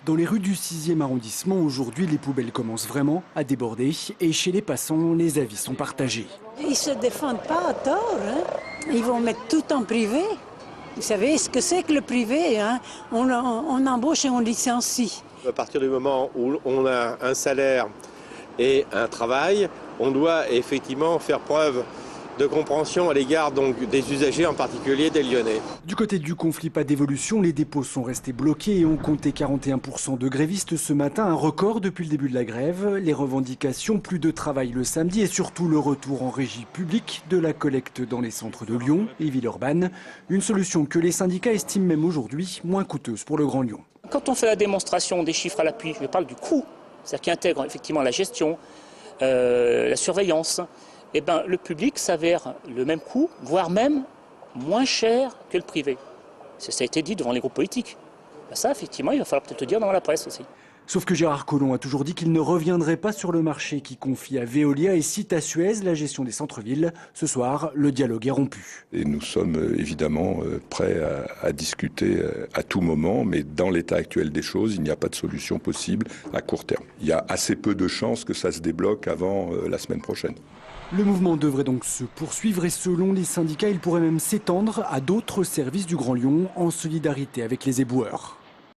Dans les rues du 6e arrondissement, aujourd'hui, les poubelles commencent vraiment à déborder. Et chez les passants, les avis sont partagés. Ils ne se défendent pas à tort. Ils vont mettre tout en privé. Vous savez ce que c'est que le privé, on embauche et on licencie. À partir du moment où on a un salaire et un travail, on doit effectivement faire preuve de compréhension à l'égard donc des usagers, en particulier des Lyonnais. Du côté du conflit, pas d'évolution. Les dépôts sont restés bloqués et ont compté 41% de grévistes ce matin, un record depuis le début de la grève. Les revendications, plus de travail le samedi et surtout le retour en régie publique de la collecte dans les centres de Lyon et Villeurbanne. Une solution que les syndicats estiment même aujourd'hui moins coûteuse pour le Grand Lyon. Quand on fait la démonstration des chiffres à l'appui, je parle du coût, c'est-à-dire qui intègre effectivement la gestion, la surveillance, eh ben, le public s'avère le même coût, voire même moins cher que le privé. Ça a été dit devant les groupes politiques. Ben ça, effectivement, il va falloir peut-être le dire dans la presse aussi. Sauf que Gérard Collomb a toujours dit qu'il ne reviendrait pas sur le marché qui confie à Veolia et cite à Suez la gestion des centres-villes. Ce soir, le dialogue est rompu. Et nous sommes évidemment prêts à discuter à tout moment, mais dans l'état actuel des choses, il n'y a pas de solution possible à court terme. Il y a assez peu de chances que ça se débloque avant la semaine prochaine. Le mouvement devrait donc se poursuivre et selon les syndicats, il pourrait même s'étendre à d'autres services du Grand Lyon en solidarité avec les éboueurs.